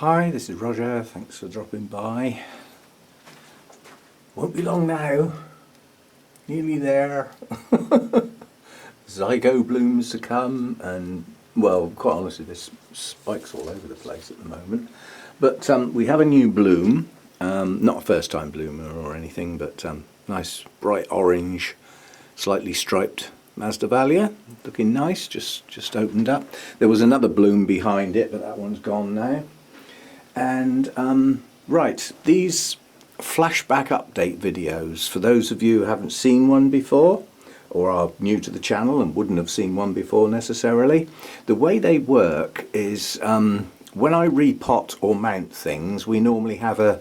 Hi, this is Roger, thanks for dropping by. Won't be long now, nearly there. Zygo blooms to come, and well, quite honestly there's spikes all over the place at the moment. But we have a new bloom, not a first time bloomer or anything, but nice bright orange, slightly striped Masdevallia, looking nice, just opened up. There was another bloom behind it, but that one's gone now. And right, these flashback update videos, for those of you who haven't seen one before or are new to the channel and wouldn't have seen one before necessarily, the way they work is when I repot or mount things, we normally have a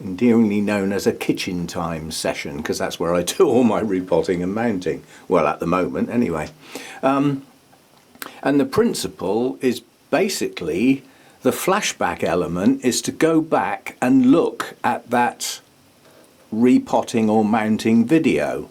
endearingly known as a kitchen time session, because that's where I do all my repotting and mounting, well, at the moment anyway. And the principle is basically, the flashback element is to go back and look at that repotting or mounting video,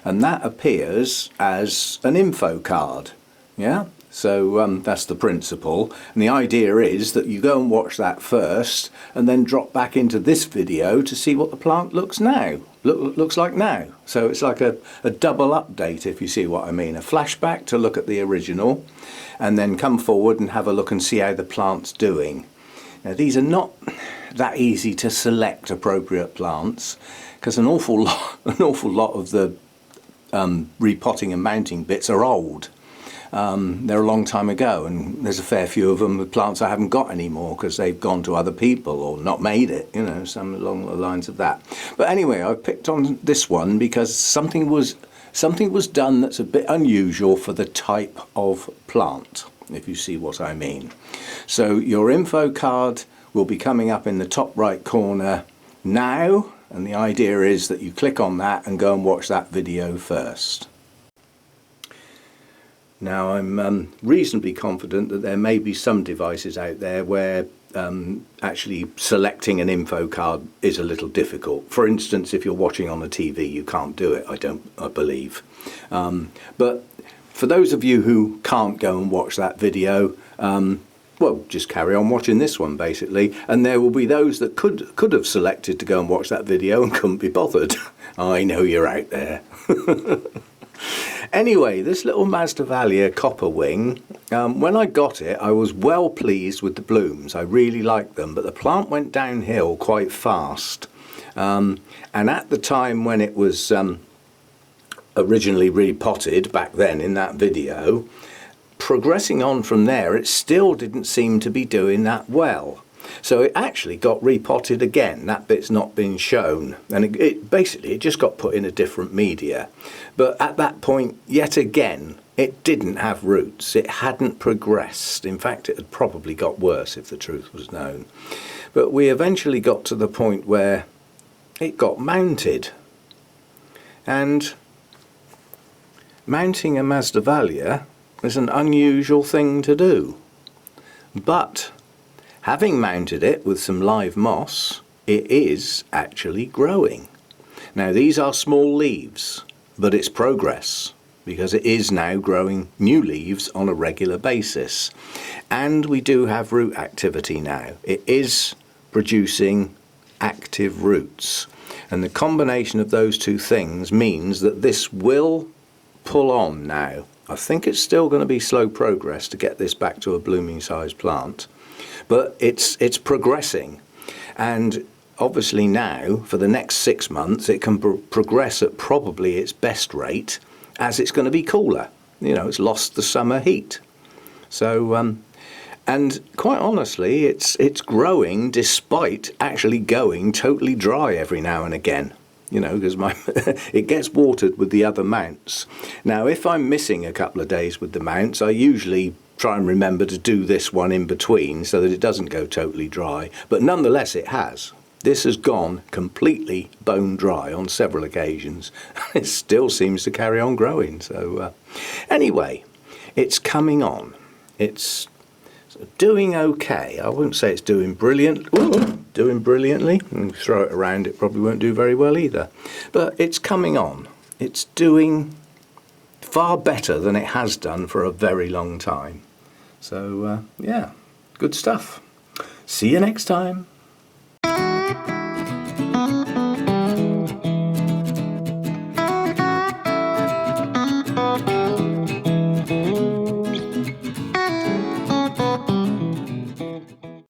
and that appears as an info card. Yeah, so that's the principle, and the idea is that you go and watch that first and then drop back into this video to see what the plant looks like now. So it's like a double update, if you see what I mean. A flashback to look at the original, and then come forward and have a look and see how the plant's doing. Now, these are not that easy to select appropriate plants, because an awful lot of the repotting and mounting bits are old. They're a long time ago, and there's a fair few of them, the plants I haven't got anymore because they've gone to other people or not made it, you know, some along the lines of that. But anyway, I picked on this one because something was done that's a bit unusual for the type of plant, if you see what I mean. So your info card will be coming up in the top right corner now, and the idea is that you click on that and go and watch that video first. Now, I'm reasonably confident that there may be some devices out there where actually selecting an info card is a little difficult. For instance, if you're watching on a TV, you can't do it, I believe. But for those of you who can't go and watch that video, well, just carry on watching this one basically, and there will be those that could have selected to go and watch that video and couldn't be bothered. I know you're out there. Anyway, this little Masdevallia copper wing, when I got it, I was well pleased with the blooms. I really liked them, but the plant went downhill quite fast. And at the time when it was originally repotted, back then in that video, progressing on from there, it still didn't seem to be doing that well. So it actually got repotted again. That bit's not been shown, and it basically just got put in a different media. But at that point, yet again, it didn't have roots. It hadn't progressed. In fact, it had probably got worse if the truth was known. But we eventually got to the point where it got mounted, and mounting a Masdevallia is an unusual thing to do. But having mounted it with some live moss, it is actually growing. Now, these are small leaves, but it's progress, because it is now growing new leaves on a regular basis. And we do have root activity now. It is producing active roots. And the combination of those two things means that this will pull on now. I think it's still going to be slow progress to get this back to a blooming sized plant, but it's progressing. And obviously now, for the next 6 months, it can progress at probably its best rate, as it's going to be cooler. You know, it's lost the summer heat. So, and quite honestly, it's growing despite actually going totally dry every now and again. You know, because it gets watered with the other mounts. Now, if I'm missing a couple of days with the mounts, I usually try and remember to do this one in between so that it doesn't go totally dry. But nonetheless, it has. This has gone completely bone dry on several occasions. It still seems to carry on growing. So anyway, it's coming on. It's doing okay. I wouldn't say it's doing brilliant. Ooh, doing brilliantly. And throw it around, it probably won't do very well either. But it's coming on. It's doing far better than it has done for a very long time. So yeah, good stuff. See you next time.